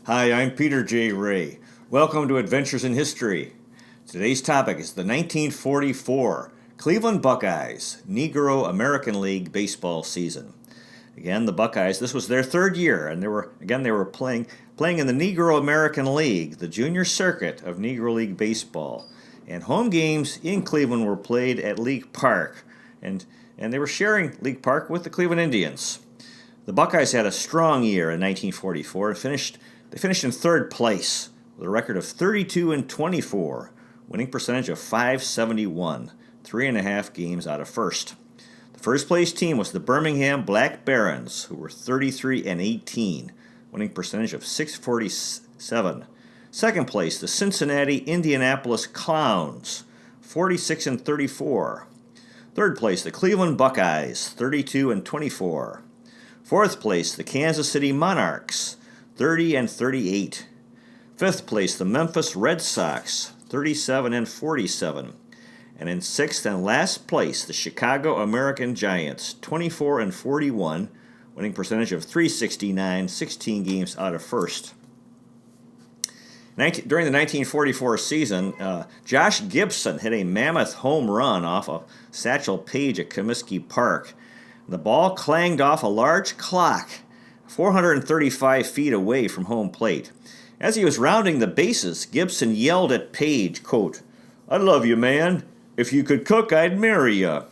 Hi, I'm Peter J. Ray. Welcome to Adventures in History. Today's topic is the 1944 Cleveland Buckeyes Negro American League baseball season. Again, the Buckeyes, this was their third year, and they were playing in the Negro American League, the junior circuit of Negro League baseball. And home games in Cleveland were played at League Park, and they were sharing League Park with the Cleveland Indians. The Buckeyes had a strong year in 1944 and They finished in third place with a record of 32-24, winning percentage of .571, 3.5 games out of first. The first place team was the Birmingham Black Barons, who were 33-18, winning percentage of .647. Second place, the Cincinnati Indianapolis Clowns, 46-34. Third place, the Cleveland Buckeyes, 32-24. Fourth place, the Kansas City Monarchs, 30-38. Fifth place, the Memphis Red Sox, 37-47. And in sixth and last place, the Chicago American Giants, 24-41, winning percentage of .369, 16 games out of first. During the 1944 season, Josh Gibson hit a mammoth home run off of Satchel Paige at Comiskey Park. The ball clanged off a large clock 435 feet away from home plate. As he was rounding the bases, Gibson yelled at Paige, quote, "I love you, man. If you could cook, I'd marry you."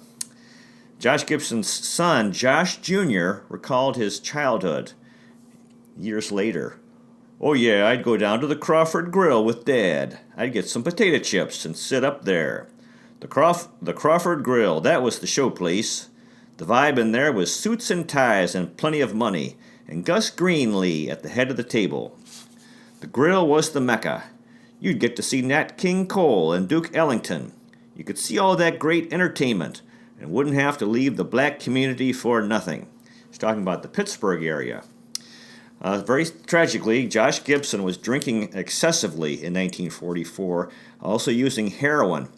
Josh Gibson's son, Josh Jr., recalled his childhood years later. "Oh yeah, I'd go down to the Crawford Grill with Dad. I'd get some potato chips and sit up there. The Crawford Grill, that was the show place. The vibe in there was suits and ties and plenty of money, and Gus Greenlee at the head of the table. The grill was the Mecca. You'd get to see Nat King Cole and Duke Ellington. You could see all that great entertainment and wouldn't have to leave the black community for nothing." He's talking about the Pittsburgh area. Very tragically, Josh Gibson was drinking excessively in 1944, also using heroin.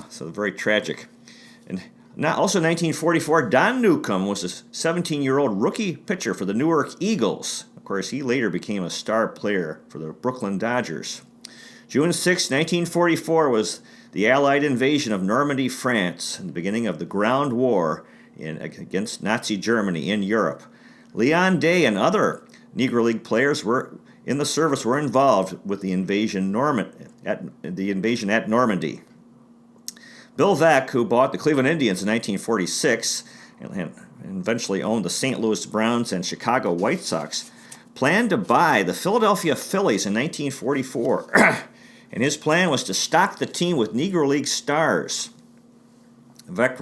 So very tragic. And also in 1944, Don Newcomb was a 17-year-old rookie pitcher for the Newark Eagles. Of course, he later became a star player for the Brooklyn Dodgers. June 6, 1944 was the Allied invasion of Normandy, France, and the beginning of the Ground War against Nazi Germany in Europe. Leon Day and other Negro League players were involved with the invasion at Normandy. Bill Veeck, who bought the Cleveland Indians in 1946 and eventually owned the St. Louis Browns and Chicago White Sox, planned to buy the Philadelphia Phillies in 1944, and his plan was to stock the team with Negro League stars. Veeck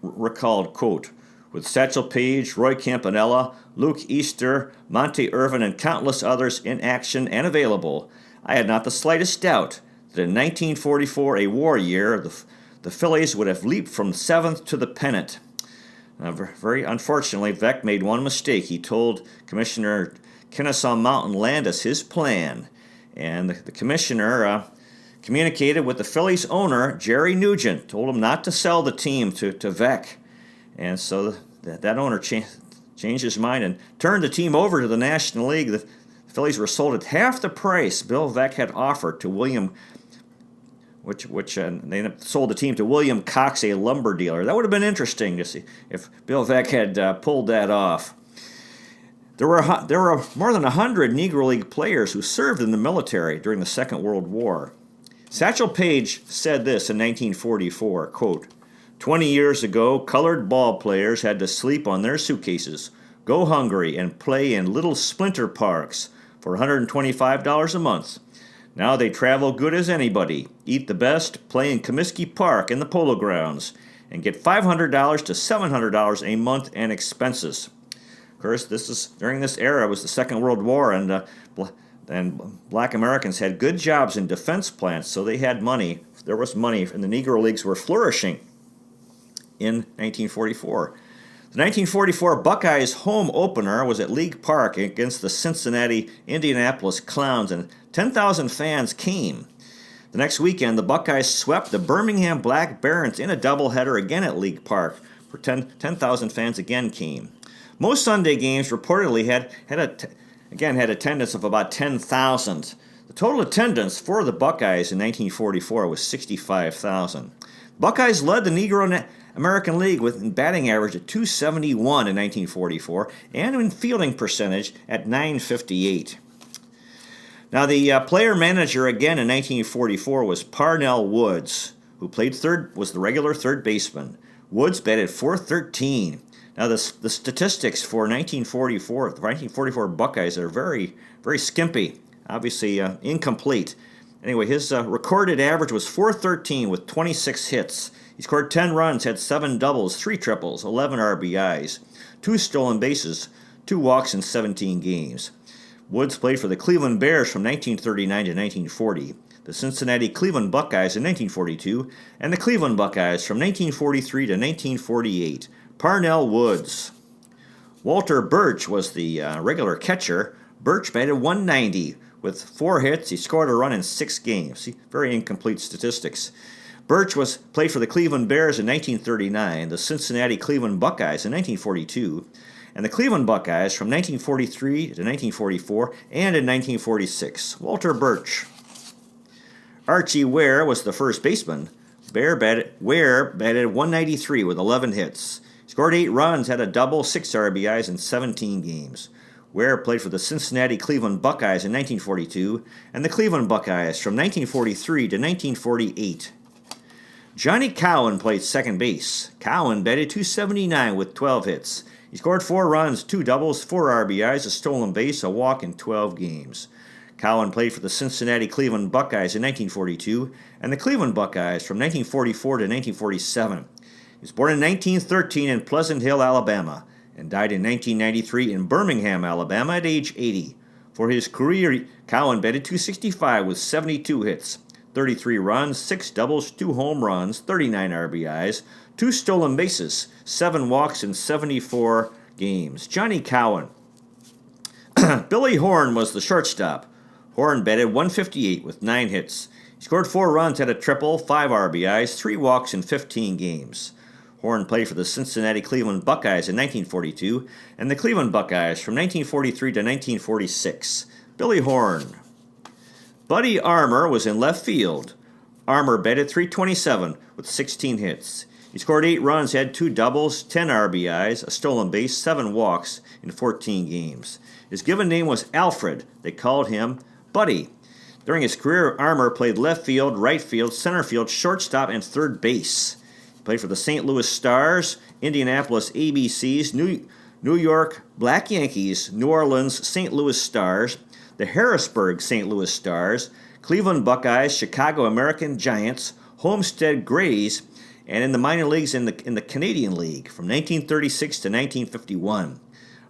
recalled, quote, "With Satchel Paige, Roy Campanella, Luke Easter, Monte Irvin, and countless others in action and available, I had not the slightest doubt that in 1944, a war year, the Phillies would have leaped from 7th to the pennant." Very unfortunately, Veeck made one mistake. He told Commissioner Kennesaw Mountain Landis his plan, and the commissioner communicated with the Phillies owner, Jerry Nugent, told him not to sell the team to Veeck. And so that owner changed his mind and turned the team over to the National League. The Phillies were sold at half the price Bill Veeck had offered to William, they sold the team to William Cox, a lumber dealer. That would have been interesting to see if Bill Veeck had pulled that off. There were more than 100 Negro League players who served in the military during the Second World War. Satchel Paige said this in 1944, quote, "20 years ago, colored ball players had to sleep on their suitcases, go hungry, and play in little splinter parks for $125 a month. Now they travel good as anybody, eat the best, play in Comiskey Park and the Polo Grounds, and get $500 to $700 a month and expenses." Of course, during this era was the Second World War, and black Americans had good jobs in defense plants, so they had money. There was money, and the Negro Leagues were flourishing in 1944. The 1944 Buckeyes home opener was at League Park against the Cincinnati Indianapolis Clowns, and 10,000 fans came. The next weekend, the Buckeyes swept the Birmingham Black Barons in a doubleheader again at League Park, where 10,000 fans again came. Most Sunday games reportedly had again, had attendance of about 10,000. The total attendance for the Buckeyes in 1944 was 65,000. Buckeyes led the Negro American League with batting average at 271 in 1944 and in fielding percentage at 958. Now, the player manager again in 1944 was Parnell Woods, who was the regular third baseman. Woods batted .413. Now, the statistics for 1944 Buckeyes are very, very skimpy, obviously incomplete. Anyway, his recorded average was .413 with 26 hits. He scored 10 runs, had 7 doubles, 3 triples, 11 RBIs, 2 stolen bases, 2 walks in 17 games. Woods played for the Cleveland Bears from 1939 to 1940, the Cincinnati Cleveland Buckeyes in 1942, and the Cleveland Buckeyes from 1943 to 1948. Parnell Woods. Walter Birch was the regular catcher. Birch batted .190 with 4 hits. He scored a run in 6 games. Very incomplete statistics. Birch played for the Cleveland Bears in 1939, the Cincinnati Cleveland Buckeyes in 1942, and the Cleveland Buckeyes from 1943 to 1944 and in 1946. Walter Birch. Archie Ware was the first baseman. Ware batted .193 with 11 hits. He scored 8 runs, had a double, 6 RBIs in 17 games. Ware played for the Cincinnati Cleveland Buckeyes in 1942 and the Cleveland Buckeyes from 1943 to 1948. Johnny Cowan played second base. Cowan batted .279 with 12 hits. He scored 4 runs, 2 doubles, 4 RBIs, a stolen base, a walk in 12 games. Cowan played for the Cincinnati Cleveland Buckeyes in 1942 and the Cleveland Buckeyes from 1944 to 1947. He was born in 1913 in Pleasant Hill, Alabama, and died in 1993 in Birmingham, Alabama at age 80. For his career, Cowan batted .265 with 72 hits, 33 runs, 6 doubles, 2 home runs, 39 RBIs, 2 stolen bases, 7 walks in 74 games. Johnny Cowan. Billy Horn was the shortstop. Horn batted .158 with 9 hits. He scored 4 runs, had a triple, 5 RBIs, 3 walks in 15 games. Horn played for the Cincinnati Cleveland Buckeyes in 1942 and the Cleveland Buckeyes from 1943 to 1946. Billy Horn. Buddy Armour was in left field. Armour batted .327 with 16 hits. He scored 8 runs, had 2 doubles, 10 RBIs, a stolen base, 7 walks in 14 games. His given name was Alfred. They called him Buddy. During his career, Armour played left field, right field, center field, shortstop, and third base. He played for the St. Louis Stars, Indianapolis ABCs, New York Black Yankees, New Orleans St. Louis Stars, the Harrisburg St. Louis Stars, Cleveland Buckeyes, Chicago American Giants, Homestead Grays, and in the minor leagues in the Canadian League from 1936 to 1951.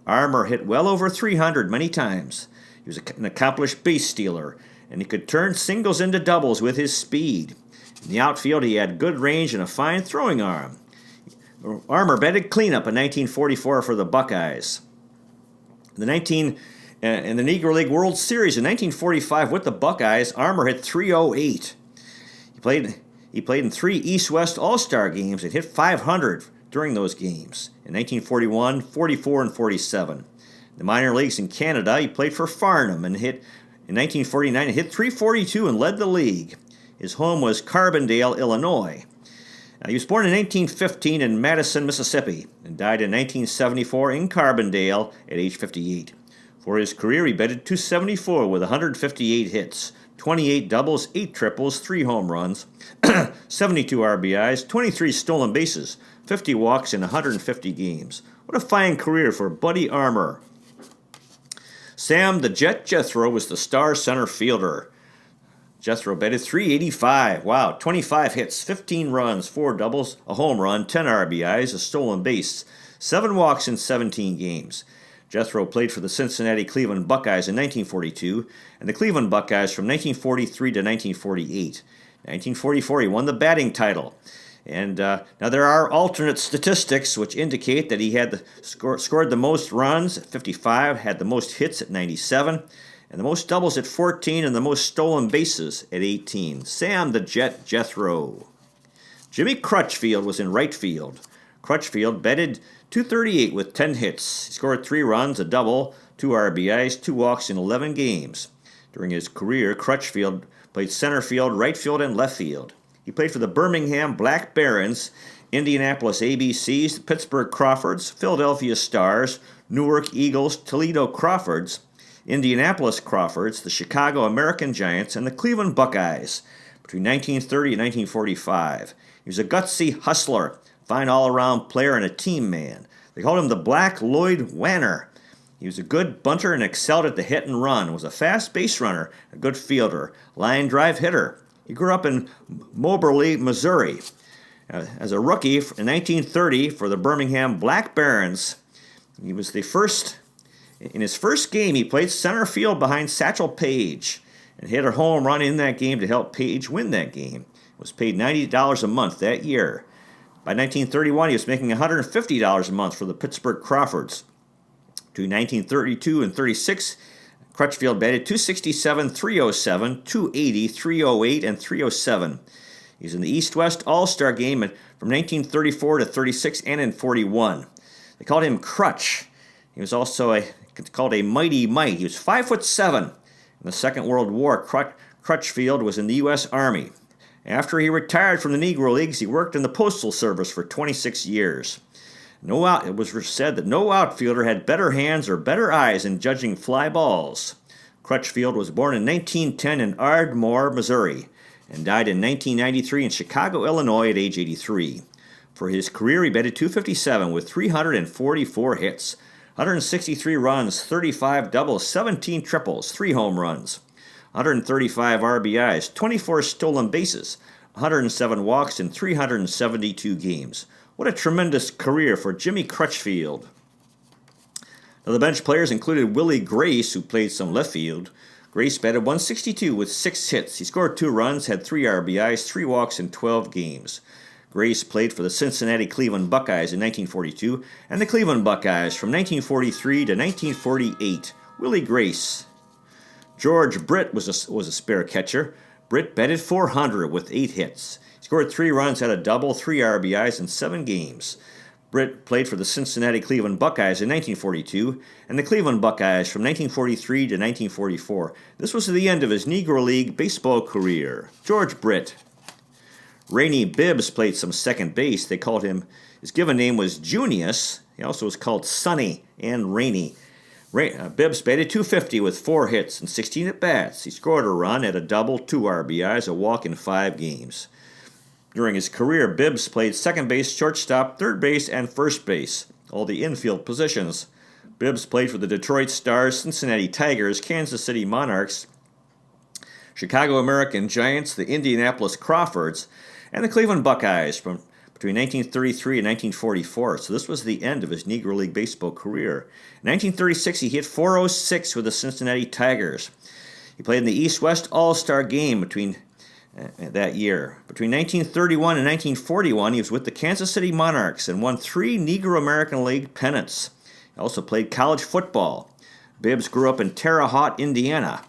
Armour hit well over 300 many times. He was an accomplished base stealer, and he could turn singles into doubles with his speed. In the outfield, he had good range and a fine throwing arm. Armour batted cleanup in 1944 for the Buckeyes. In the Negro League World Series in 1945 with the Buckeyes, Armour hit .308. He played in 3 East-West All-Star games and hit .500 during those games. In 1941, 44, and 47. In the minor leagues in Canada, he played for Farnham and in 1949 hit .342 and led the league. His home was Carbondale, Illinois. Now, he was born in 1915 in Madison, Mississippi, and died in 1974 in Carbondale at age 58. For his career, he batted .274 with 158 hits, 28 doubles, 8 triples, 3 home runs, 72 RBIs, 23 stolen bases, 50 walks in 150 games. What a fine career for Buddy Armour. Sam the Jet Jethro was the star center fielder. Jethro batted .385. Wow, 25 hits, 15 runs, 4 doubles, a home run, 10 RBIs, a stolen base, 7 walks in 17 games. Jethro played for the Cincinnati Cleveland Buckeyes in 1942 and the Cleveland Buckeyes from 1943 to 1948. In 1944, he won the batting title. And now there are alternate statistics which indicate that he had scored the most runs at 55, had the most hits at 97, and the most doubles at 14, and the most stolen bases at 18. Sam the Jet Jethro. Jimmy Crutchfield was in right field. Crutchfield batted .238 with 10 hits. He scored 3 runs, a double, 2 RBIs, 2 walks in 11 games. During his career, Crutchfield played center field, right field, and left field. He played for the Birmingham Black Barons, Indianapolis ABCs, the Pittsburgh Crawfords, Philadelphia Stars, Newark Eagles, Toledo Crawfords, Indianapolis Crawfords, the Chicago American Giants, and the Cleveland Buckeyes between 1930 and 1945. He was a gutsy hustler, fine all-around player, and a team man. They called him the Black Lloyd Wanner. He was a good bunter and excelled at the hit and run, was a fast base runner, a good fielder, line drive hitter. He grew up in Moberly, Missouri. As a rookie in 1930 for the Birmingham Black Barons, he was the first. In his first game, he played center field behind Satchel Paige and hit a home run in that game to help Paige win that game. He was paid $90 a month that year. By 1931, he was making $150 a month for the Pittsburgh Crawfords. Between 1932 and 36, Crutchfield batted .267, .307, .280, .308, and .307. He was in the East-West All-Star game from 1934 to 36 and in 41. They called him Crutch. He was also called a Mighty Mite. He was 5'7". In the Second World War, Crutchfield was in the U.S. Army. After he retired from the Negro Leagues, he worked in the Postal Service for 26 years. It was said that no outfielder had better hands or better eyes in judging fly balls. Crutchfield was born in 1910 in Armour, Missouri, and died in 1993 in Chicago, Illinois at age 83. For his career, he batted .257 with 344 hits, 163 runs, 35 doubles, 17 triples, 3 home runs, 135 RBIs, 24 stolen bases, 107 walks in 372 games. What a tremendous career for Jimmy Crutchfield. Now, the bench players included Willie Grace, who played some left field. Grace batted .162 with 6 hits. He scored 2 runs, had 3 RBIs, 3 walks in 12 games. Grace played for the Cincinnati Cleveland Buckeyes in 1942 and the Cleveland Buckeyes from 1943 to 1948. Willie Grace. George Britt was a spare catcher. Britt batted .400 with 8 hits. He scored 3 runs, had a double, 3 RBIs in 7 games. Britt played for the Cincinnati Cleveland Buckeyes in 1942 and the Cleveland Buckeyes from 1943 to 1944. This was the end of his Negro League baseball career. George Britt. Rainey Bibbs played some second base. They called him, his given name was Junius. He also was called Sonny and Rainey. Bibbs batted .250 with 4 hits and 16 at-bats. He scored a run, had a double, 2 RBIs, a walk in 5 games. During his career, Bibbs played second base, shortstop, third base, and first base, all the infield positions. Bibbs played for the Detroit Stars, Cincinnati Tigers, Kansas City Monarchs, Chicago American Giants, the Indianapolis Crawfords, and the Cleveland Buckeyes from between 1933 and 1944. So this was the end of his Negro League baseball career. In 1936, he hit .406 with the Cincinnati Tigers. He played in the East-West All-Star game that year. Between 1931 and 1941, he was with the Kansas City Monarchs and won 3 Negro American League pennants. He also played college football. Bibbs grew up in Terre Haute, Indiana,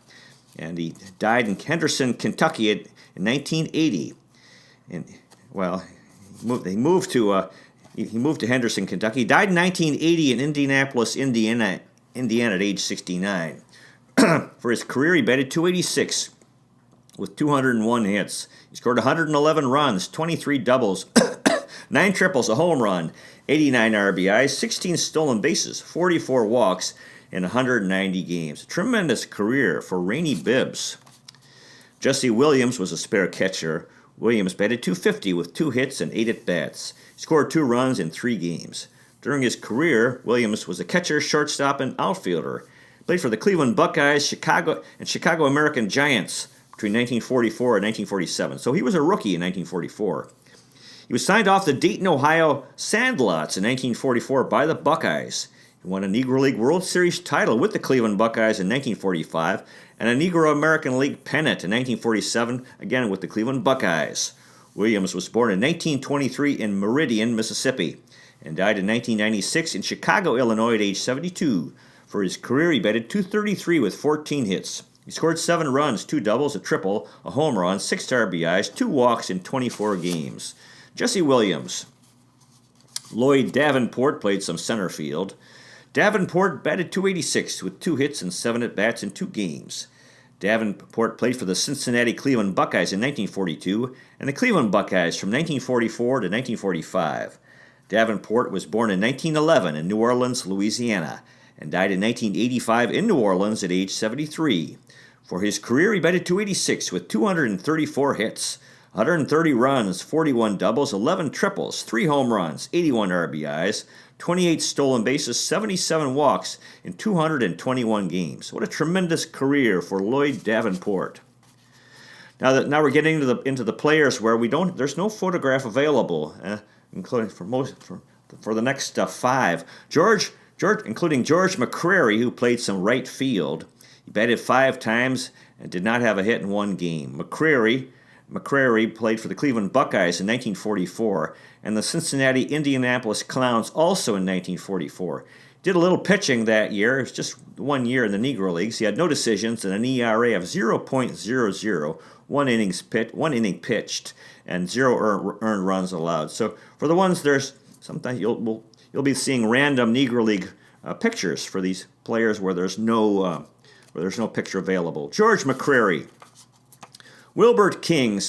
and he died in Henderson, Kentucky in 1980. And he moved to Henderson, Kentucky. He died in 1980 in Indianapolis, Indiana at age 69. For his career, he batted .286 with 201 hits. He scored 111 runs, 23 doubles, 9 triples, a home run, 89 RBIs, 16 stolen bases, 44 walks in 190 games. A tremendous career for Rainey Bibbs. Jesse Williams was a spare catcher. Williams batted .250 with 2 hits and 8 at-bats. He scored 2 runs in 3 games. During his career, Williams was a catcher, shortstop, and outfielder. He played for the Cleveland Buckeyes, Chicago American Giants between 1944 and 1947. So he was a rookie in 1944. He was signed off the Dayton, Ohio Sandlots in 1944 by the Buckeyes. He won a Negro League World Series title with the Cleveland Buckeyes in 1945 and a Negro American League pennant in 1947, again with the Cleveland Buckeyes. Williams was born in 1923 in Meridian, Mississippi, and died in 1996 in Chicago, Illinois at age 72. For his career, he batted .233 with 14 hits. He scored 7 runs, 2 doubles, a triple, a home run, 6 RBIs, 2 walks in 24 games. Jesse Williams. Lloyd Davenport played some center field. Davenport batted .286 with 2 hits and 7 at-bats in 2 games. Davenport played for the Cincinnati Cleveland Buckeyes in 1942 and the Cleveland Buckeyes from 1944 to 1945. Davenport was born in 1911 in New Orleans, Louisiana, and died in 1985 in New Orleans at age 73. For his career, he batted .286 with 234 hits, 130 runs, 41 doubles, 11 triples, 3 home runs, 81 RBIs, 28 stolen bases, 77 walks in 221 games. What a tremendous career for Lloyd Davenport. Now we're getting into the players where there's no photograph available, including for the next 5. Including George McCrary, who played some right field. He batted 5 times and did not have a hit in 1 game. McCrary played for the Cleveland Buckeyes in 1944 and the Cincinnati Indianapolis Clowns also in 1944. Did a little pitching that year. It was just 1 year in the Negro Leagues. He had no decisions and an ERA of 0.00, 1 inning pitched, and 0 earned runs allowed. So for the ones sometimes you'll be seeing random Negro League pictures for these players where there's no picture available. George McCrary. Wilbert King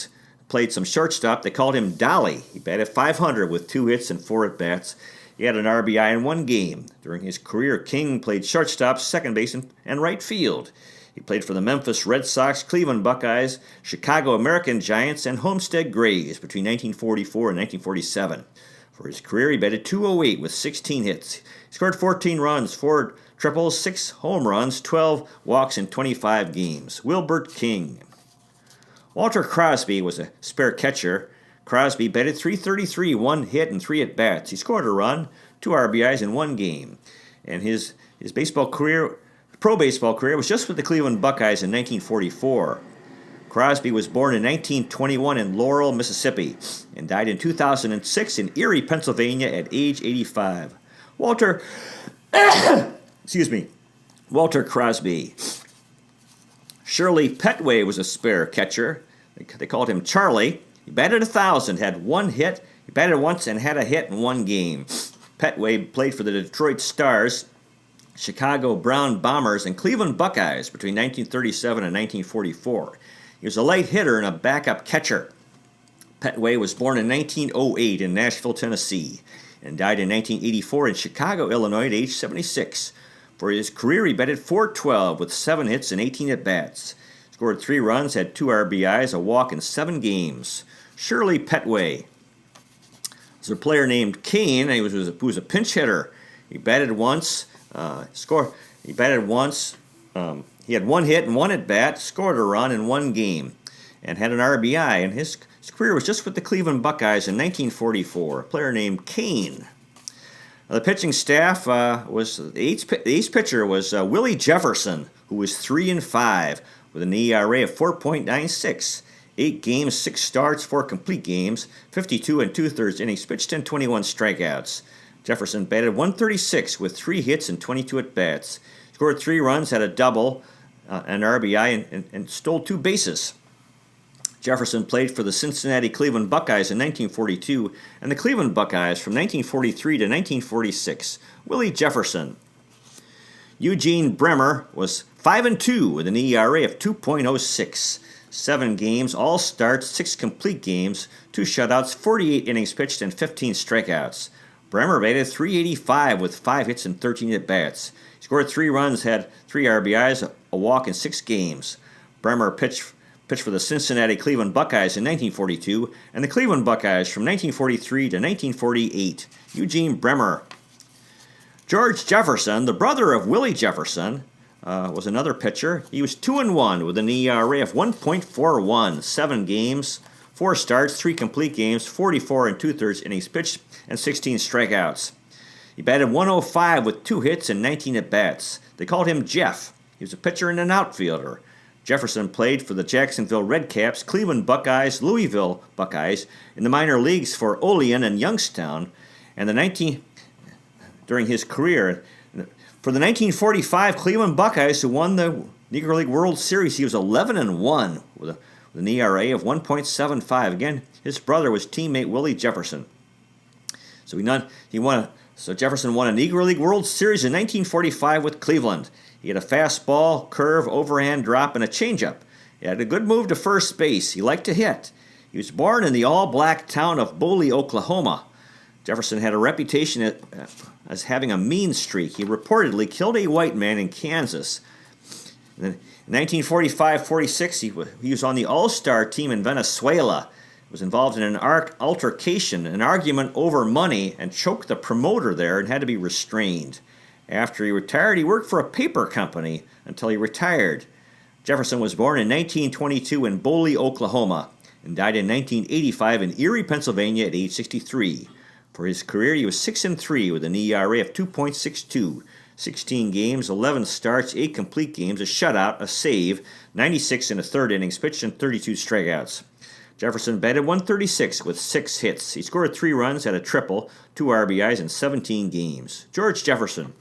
played some shortstop. They called him Dolly. He batted .500 with 2 hits and 4 at-bats. He had an RBI in 1 game. During his career, King played shortstop, second base, and right field. He played for the Memphis Red Sox, Cleveland Buckeyes, Chicago American Giants, and Homestead Grays between 1944 and 1947. For his career, he batted .208 with 16 hits. He scored 14 runs, 4 triples, 6 home runs, 12 walks in 25 games. Wilbert King. Walter Crosby was a spare catcher. Crosby batted .333, 1 hit and 3 at-bats. He scored a run, 2 RBIs in 1 game. And his pro baseball career was just with the Cleveland Buckeyes in 1944. Crosby was born in 1921 in Laurel, Mississippi, and died in 2006 in Erie, Pennsylvania at age 85. Walter Crosby. Shirley Petway was a spare catcher. They called him Charlie. He batted 1,000, had 1 hit. He batted once and had a hit in 1 game. Petway played for the Detroit Stars, Chicago Brown Bombers, and Cleveland Buckeyes between 1937 and 1944. He was a light hitter and a backup catcher. Petway was born in 1908 in Nashville, Tennessee, and died in 1984 in Chicago, Illinois at age 76. For his career, he batted .412 with 7 hits and 18 at-bats. Scored 3 runs, had 2 RBIs, a walk in 7 games. Shirley Petway. There's a player named Kane, and who was a pinch hitter. He batted once, He had 1 hit and 1 at-bat, scored a run in 1 game, and had an RBI. And his career was just with the Cleveland Buckeyes in 1944. A player named Kane. The pitching staff was the ace pitcher was Willie Jefferson, who was 3-5 with an ERA of 4.96. 8 games, 6 starts, 4 complete games, 52 2/3 innings pitched, and 21 strikeouts. Jefferson batted .136 with 3 hits and 22 at-bats. Scored 3 runs, had a double, an RBI, and stole 2 bases. Jefferson played for the Cincinnati Cleveland Buckeyes in 1942 and the Cleveland Buckeyes from 1943 to 1946. Willie Jefferson. Eugene Bremer was 5-2 with an ERA of 2.06. 7 games, all starts, 6 complete games, 2 shutouts, 48 innings pitched, and 15 strikeouts. Bremer batted .385 with 5 hits and 13 at-bats. He scored 3 runs, had 3 RBIs, a walk in 6 games. Bremer pitched for the Cincinnati Cleveland Buckeyes in 1942 and the Cleveland Buckeyes from 1943 to 1948. Eugene Bremer. George Jefferson, the brother of Willie Jefferson, was another pitcher. He was 2-1 with an ERA of 1.41, 7 games, 4 starts, 3 complete games, 44 2/3 innings pitched, and 16 strikeouts. He batted .105 with 2 hits and 19 at-bats. They called him Jeff. He was a pitcher and an outfielder. Jefferson played for the Jacksonville Redcaps, Cleveland Buckeyes, Louisville Buckeyes, in the minor leagues for Olean and Youngstown, and during his career. For the 1945 Cleveland Buckeyes, who won the Negro League World Series, he was 11-1 with an ERA of 1.75. Again, his brother was teammate Willie Jefferson. So he won So Jefferson won a Negro League World Series in 1945 with Cleveland. He had a fastball, curve, overhand drop, and a changeup. He had a good move to first base. He liked to hit. He was born in the all-black town of Boley, Oklahoma. Jefferson had a reputation as having a mean streak. He reportedly killed a white man in Kansas. In 1945-46, he was on the All-Star team in Venezuela. He was involved in an altercation, an argument over money, and choked the promoter there and had to be restrained. After he retired, he worked for a paper company until he retired. Jefferson was born in 1922 in Boley, Oklahoma, and died in 1985 in Erie, Pennsylvania at age 63. For his career, he was 6-3 with an ERA of 2.62, 16 games, 11 starts, 8 complete games, a shutout, a save, 96 in the third innings pitched, and 32 strikeouts. Jefferson batted .136 with 6 hits. He scored 3 runs, had a triple, 2 RBIs in 17 games. George Jefferson.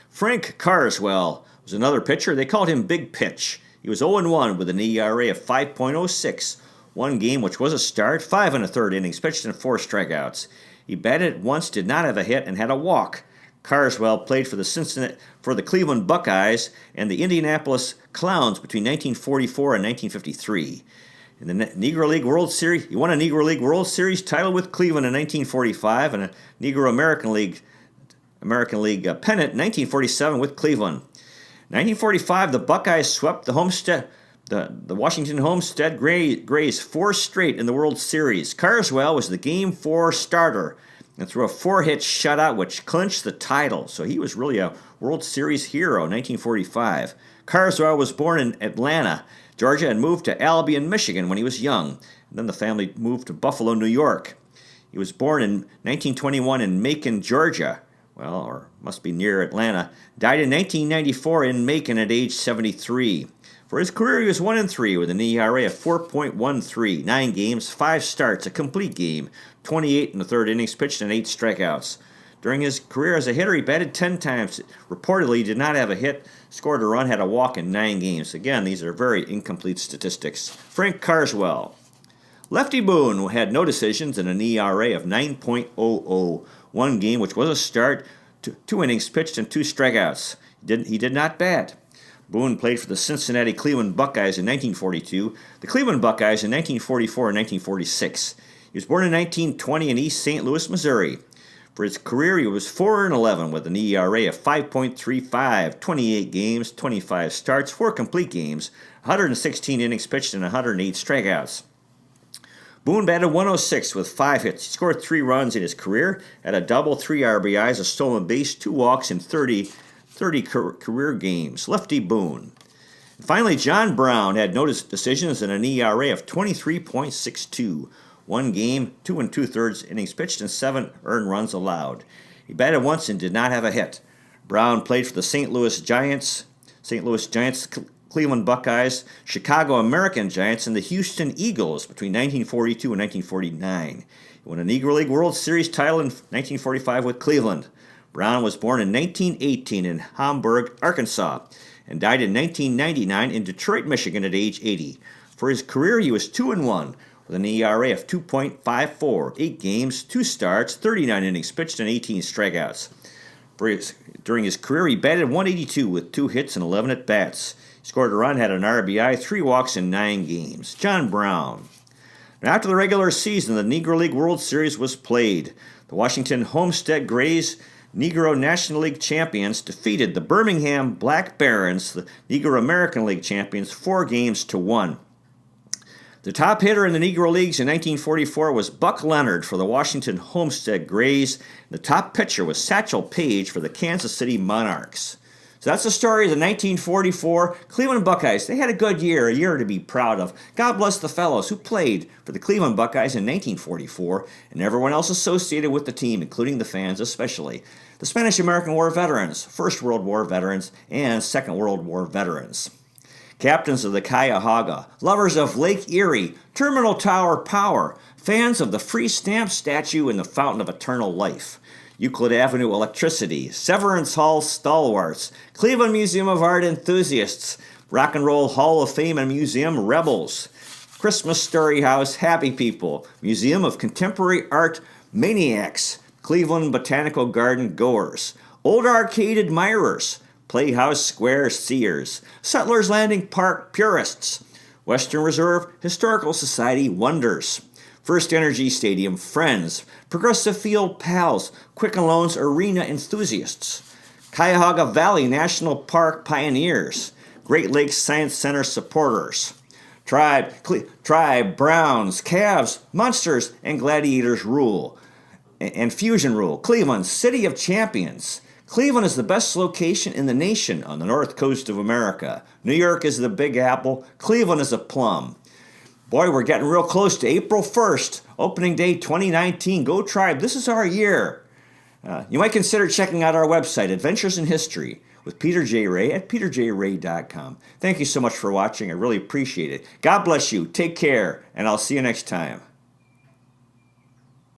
Frank Carswell was another pitcher. They called him Big Pitch. He was 0-1 with an ERA of 5.06. 1 game, which was a start, 5 in the third innings, pitched and 4 strikeouts. He batted once, did not have a hit, and had a walk. Carswell played for the Cleveland Buckeyes and the Indianapolis Clowns between 1944 and 1953. In the Negro League World Series, he won a Negro League World Series title with Cleveland in 1945 and a Negro American League pennant in 1947 with Cleveland. 1945, the Buckeyes swept the Washington Homestead Grays 4 straight in the World Series. Carswell was the Game 4 starter and threw a 4-hit shutout which clinched the title. So he was really a World Series hero in 1945. Carswell was born in Atlanta, Georgia, and moved to Albion, Michigan when he was young. And then the family moved to Buffalo, New York. He was born in 1921 in Macon, Georgia. Well, or must be near Atlanta. Died in 1994 in Macon at age 73. For his career, he was 1-3 with an ERA of 4.13, 9 games, 5 starts, a complete game, 28 in the third innings pitched, and 8 strikeouts. During his career as a hitter, he batted 10 times. Reportedly, did not have a hit, scored a run, had a walk in 9 games. Again, these are very incomplete statistics. Frank Carswell. Lefty Boone had no decisions and an ERA of 9.00. 1 game, which was a start, 2 innings pitched, and 2 strikeouts. He did not bat. Boone played for the Cincinnati Cleveland Buckeyes in 1942, the Cleveland Buckeyes in 1944 and 1946. He was born in 1920 in East St. Louis, Missouri. For his career, he was 4-11 with an ERA of 5.35, 28 games, 25 starts, 4 complete games, 116 innings pitched, and 108 strikeouts. Boone batted .106 with 5 hits. He scored 3 runs in his career, had a double, 3 RBIs, a stolen base, 2 walks in 30 career games. Lefty Boone. And finally, John Brown had no decisions and an ERA of 23.62. 1 game, 2 2/3 innings pitched, and 7 earned runs allowed. He batted once and did not have a hit. Brown played for the St. Louis Giants, Cleveland Buckeyes, Chicago American Giants, and the Houston Eagles between 1942 and 1949. He won a Negro League World Series title in 1945 with Cleveland. Brown was born in 1918 in Hamburg, Arkansas, and died in 1999 in Detroit, Michigan at age 80. For his career, he was 2-1 with an ERA of 2.54, 8 games, 2 starts, 39 innings pitched, and 18 strikeouts. During his career, he batted .182 with 2 hits and 11 at-bats. He scored a run, had an RBI, 3 walks in 9 games. John Brown. Now, after the regular season, the Negro League World Series was played. The Washington Homestead Grays, Negro National League champions, defeated the Birmingham Black Barons, the Negro American League champions, 4-1. The top hitter in the Negro Leagues in 1944 was Buck Leonard for the Washington Homestead Grays. The top pitcher was Satchel Paige for the Kansas City Monarchs. So that's the story of the 1944 Cleveland Buckeyes. They had a good year, a year to be proud of. God bless the fellows who played for the Cleveland Buckeyes in 1944 and everyone else associated with the team, including the fans especially. The Spanish-American War veterans, First World War veterans, and Second World War veterans. Captains of the Cuyahoga, lovers of Lake Erie, Terminal Tower Power, fans of the Free Stamp statue and the Fountain of Eternal Life, Euclid Avenue Electricity, Severance Hall Stalwarts, Cleveland Museum of Art enthusiasts, Rock and Roll Hall of Fame and Museum rebels, Christmas Story House Happy People, Museum of Contemporary Art maniacs, Cleveland Botanical Garden goers, Old Arcade admirers, Playhouse Square seers, Settlers Landing Park purists, Western Reserve Historical Society wonders, First Energy Stadium friends, Progressive Field pals, Quicken Loans Arena enthusiasts, Cuyahoga Valley National Park pioneers, Great Lakes Science Center supporters, Tribe, Browns, Cavs, Monsters, and Gladiators rule, and Fusion rule, Cleveland, City of Champions. Cleveland is the best location in the nation on the north coast of America. New York is the Big Apple. Cleveland is a plum. Boy, we're getting real close to April 1st, opening day 2019. Go Tribe, this is our year. You might consider checking out our website, Adventures in History, with Peter J. Ray at peterjray.com. Thank you so much for watching. I really appreciate it. God bless you. Take care, and I'll see you next time.